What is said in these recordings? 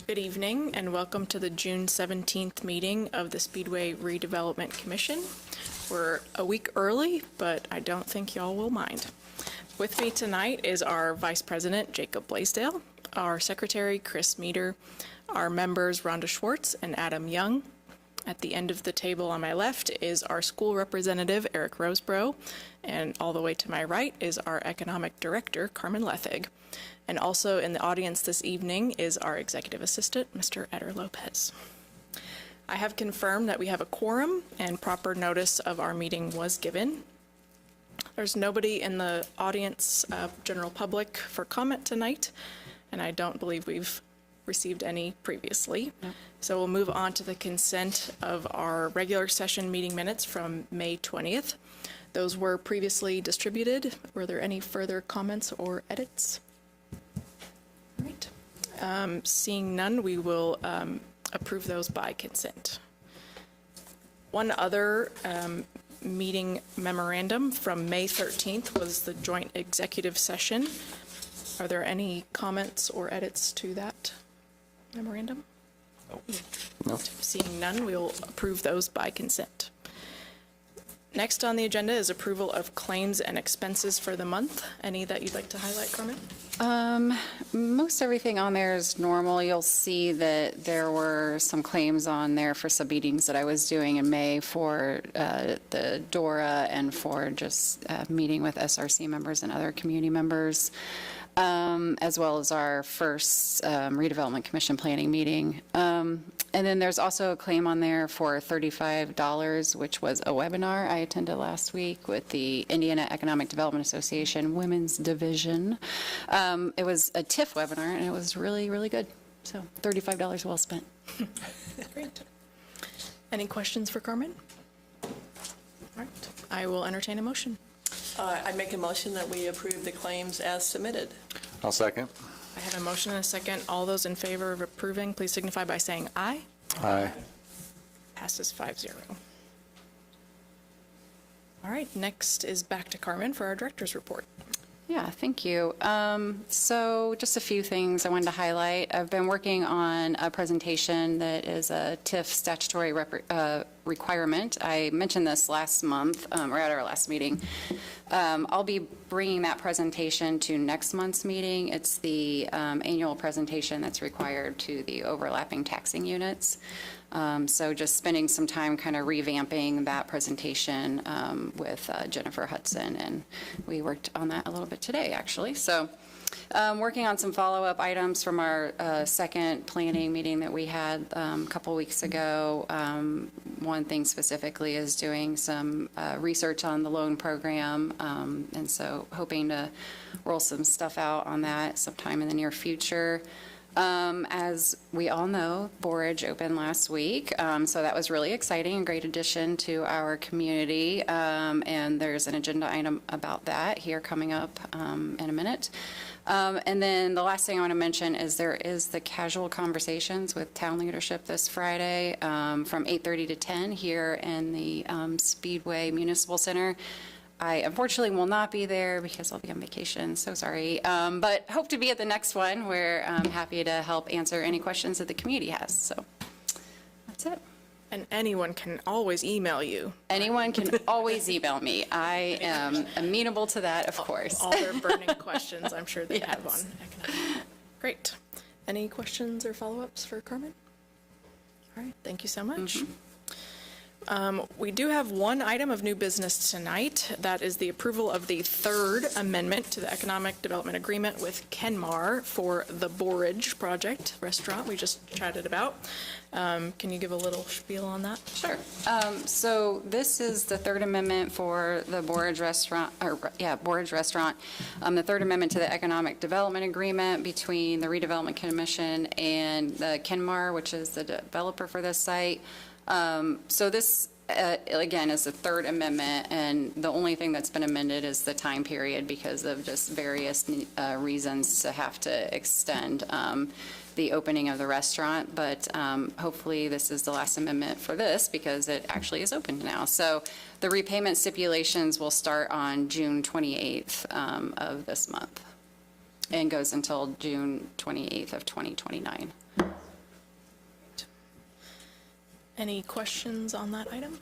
Good evening and welcome to the June 17th meeting of the Speedway Redevelopment Commission. We're a week early, but I don't think y'all will mind. With me tonight is our Vice President, Jacob Blaisdell, our Secretary, Chris Meeder, our members, Rhonda Schwartz and Adam Young. At the end of the table on my left is our school representative, Eric Roseborough, and all the way to my right is our Economic Director, Carmen Lethig. And also in the audience this evening is our Executive Assistant, Mr. Eder Lopez. I have confirmed that we have a quorum and proper notice of our meeting was given. There's nobody in the audience, general public, for comment tonight, and I don't believe we've received any previously. No. So we'll move on to the consent of our regular session meeting minutes from May 20th. Those were previously distributed. Were there any further comments or edits? All right. Seeing none, we will approve those by consent. One other meeting memorandum from May 13th was the joint executive session. Are there any comments or edits to that memorandum? Nope. Seeing none, we'll approve those by consent. Next on the agenda is approval of claims and expenses for the month. Any that you'd like to highlight, Carmen? Most everything on there is normal. You'll see that there were some claims on there for some meetings that I was doing in May for the DORA and for just meeting with SRC members and other community members, as well as our first redevelopment commission planning meeting. And then there's also a claim on there for $35, which was a webinar I attended last week with the Indiana Economic Development Association Women's Division. It was a TIF webinar, and it was really, really good. So $35 well spent. Great. Any questions for Carmen? All right. I will entertain a motion. I make a motion that we approve the claims as submitted. I'll second. I have a motion and a second. All those in favor of approving, please signify by saying aye. Aye. Passes 5-0. All right, next is back to Carmen for our director's report. Yeah, thank you. So just a few things I wanted to highlight. I've been working on a presentation that is a TIF statutory requirement. I mentioned this last month, or at our last meeting. I'll be bringing that presentation to next month's meeting. It's the annual presentation that's required to the overlapping taxing units. So just spending some time kind of revamping that presentation with Jennifer Hudson, and we worked on that a little bit today, actually. So working on some follow-up items from our second planning meeting that we had a couple weeks ago. One thing specifically is doing some research on the loan program, and so hoping to roll some stuff out on that sometime in the near future. As we all know, Borage opened last week, so that was really exciting, a great addition to our community, and there's an agenda item about that here coming up in a minute. And then the last thing I want to mention is there is the casual conversations with town leadership this Friday from 8:30 to 10 here in the Speedway Municipal Center. I unfortunately will not be there because I'll be on vacation, so sorry. But hope to be at the next one where I'm happy to help answer any questions that the community has. So that's it. And anyone can always email you. Anyone can always email me. I am amenable to that, of course. All their burning questions, I'm sure they Yes. have on economic. Great. Any questions or follow-ups for Carmen? All right, thank you so much. We do have one item of new business tonight. That is the approval of the third amendment to the Economic Development Agreement with Kenmar for the Borage Project restaurant we just chatted about. Can you give a little spiel on that? Sure. So this is the third amendment for the Borage Restaurant, Borage Restaurant. The third amendment to the Economic Development Agreement between the Redevelopment Commission and the Kenmar, which is the developer for this site. So this, again, is the third amendment, and the only thing that's been amended is the time period because of just various reasons to have to extend the opening of the restaurant. But hopefully this is the last amendment for this because it actually is open now. So the repayment stipulations will start on June 28th of this month and goes until June 28th of 2029. Any questions on that item?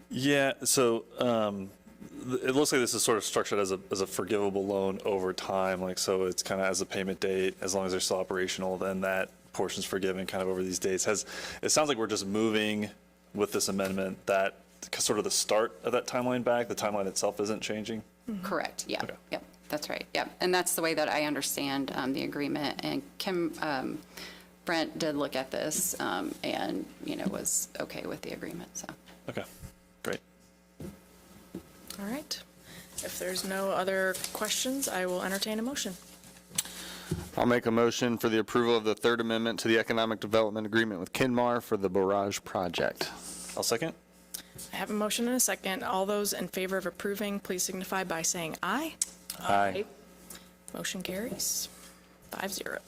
Yeah, so it looks like this is sort of structured as a forgivable loan over time, like, so it's kind of as a payment date, as long as they're still operational, then that portion's forgiven kind of over these dates. It sounds like we're just moving with this amendment that sort of the start of that timeline back, the timeline itself isn't changing? Correct, yeah, Okay. yep, that's right, yep. And that's the way that I understand the agreement. And Brent did look at this and, was okay with the agreement, so. Okay, great. All right. If there's no other questions, I will entertain a motion. I'll make a motion for the approval of the Third Amendment to the Economic Development Agreement with Kinmar for the barrage project. I'll second. I have a motion and a second. All those in favor of approving, please signify by saying aye. Aye. Motion carries 5-0.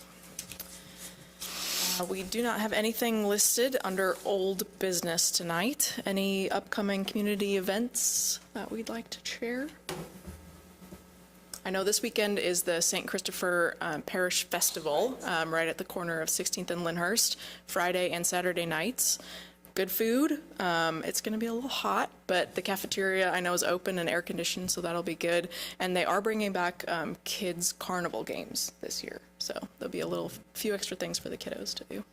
We do not have anything listed under old business tonight. Any upcoming community events that we'd like to share? I know this weekend is the St. Christopher Parish Festival, right at the corner of 16th and Lyndhurst, Friday and Saturday nights. Good food. It's going to be a little hot, but the cafeteria I know is open and air conditioned, so that'll be good. And they are bringing back kids' carnival games this year, so there'll be a few extra things for the kiddos to do.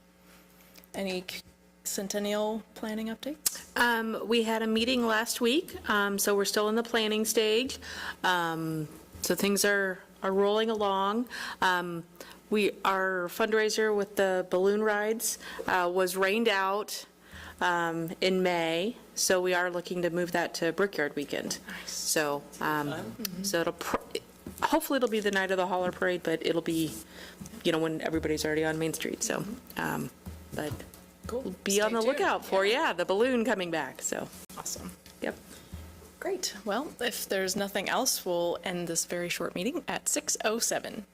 Any Centennial planning updates? We had a meeting last week, so we're still in the planning stage. So things are rolling along. Our fundraiser with the balloon rides was rained out in May, so we are looking to move that to Brickyard Weekend. Nice. So, so hopefully it'll be the night of the Holler Parade, but it'll be, when everybody's already on Main Street. So, but Cool. be Stay on the tuned. lookout for the balloon coming back. So, Awesome. yep. Great. Well, if there's nothing else, we'll end this very short meeting at 6:07.